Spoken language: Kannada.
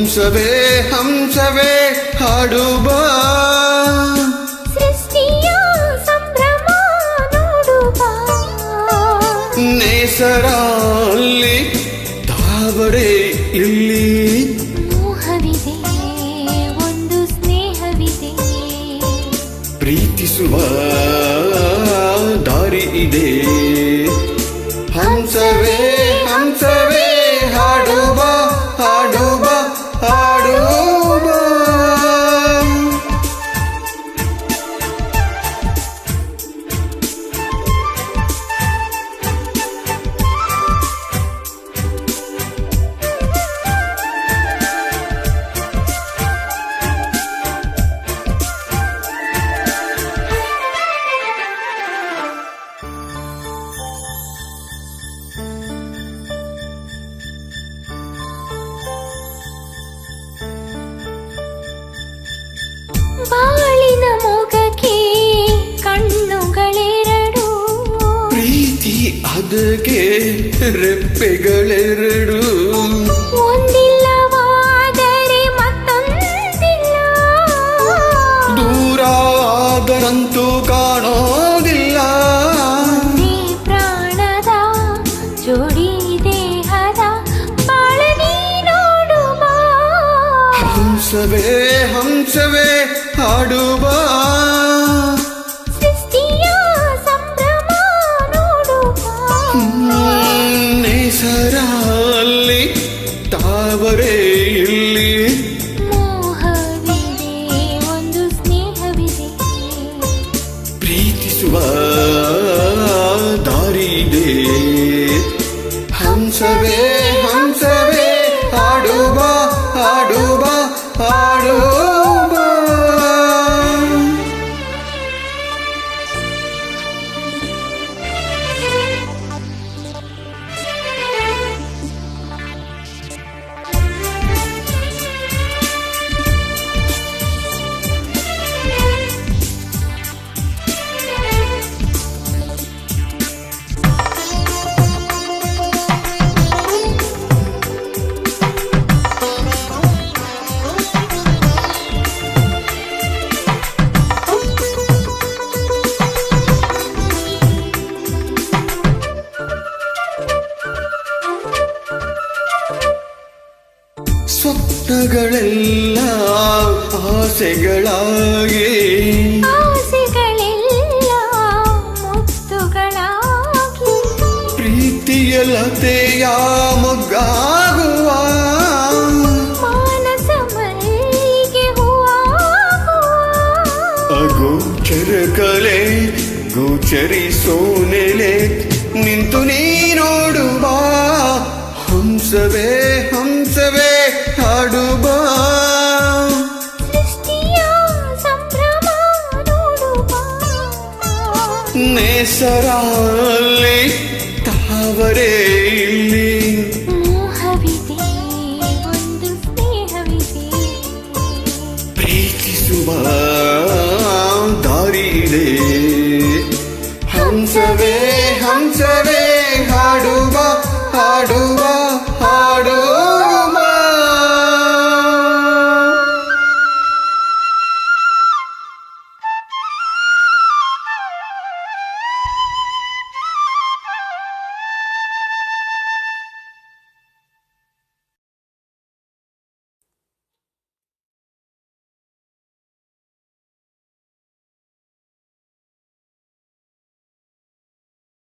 ಹಂಸವೇ ಹಂಸವೇ ಹಾಡುವ ಸೃಷ್ಟಿಯ ಸಂಭ್ರಮ ನೋಡುವ ನೇಸರಲ್ಲಿ ತಾವರೆ ಇಲ್ಲಿ ಮೋಹವಿದೆ ಒಂದು ಸ್ನೇಹವಿದೆ ಪ್ರೀತಿಸುವ ದಾರಿ ಇದೆ ಹಂಸವೇ ಹಂಸವೇ ಹಾಡುವ ಹಾಡುವ ಹಾಡುವ ಬಾಳಿನ ಮೊಗಕ್ಕೆ ಕಣ್ಣುಗಳೆರಡು ಪ್ರೀತಿ ಅದಕ್ಕೆ ರೆಪ್ಪೆಗಳೆರಡು ಒಂದಿಲ್ಲವಾದರೆ ಮತ್ತೊಂದಿಲ್ಲ ದೂರ ಆದರಂತೂ ಕಾಣೋದಿಲ್ಲ ಒಂದೇ ಪ್ರಾಣದ ಜೋಡಿ ದೇಹದ ಬಾಳನಿ ನೋಡುವ ಹಂಸವೇ ಹಂಸವೇ ಹಾಡುವ ಸೃಷ್ಟಿಯ ಸಂಭ್ರಮ ನೋಡುವ ನೇಸರಲ್ಲಿ ತಾವರೆ ಇಲ್ಲಿ ಮೋಹವಿದೆ ಒಂದು ಸ್ನೇಹವಿದೆ ಪ್ರೀತಿಸುವ ದಾರಿ ಇದೆ ಹಂಸವೇ ಹಂಸವೇ ಹಾಡುವ ಹಾಡುವ ಹಾಡುವ ಸ್ವಪ್ನಗಳೆಲ್ಲ ಆಸೆಗಳಾಗಿ ಆಸೆಗಳೆಲ್ಲ ಮುತ್ತುಗಳಾಗಿ ಪ್ರೀತಿಯ ಲತೆಯ ಮೊಗ್ಗಾಗುವ ಮಾನಸ ಮಲ್ಲಿಗೆ ಹೂವಾಗುವ ಅಗೋಚರ ಕಲೆ ಗೋಚರಿಸೋನೆಲೆ ನಿಂತು ನೀ ನೋಡುವ ಹಂಸವೇ ಹಂಸವೇ ಹಾಡುವ ಸೃಷ್ಟಿಯ ಸಂಭ್ರಮ ನೋಡುವ ನೇಸರಲ್ಲಿ ತಾವರೆ ಇಲ್ಲಿ ಮೋಹವಿದೆ ಒಂದು ಸ್ನೇಹವಿದೆ ಪ್ರೀತಿಸುವ ದಾರಿ ಇದೆ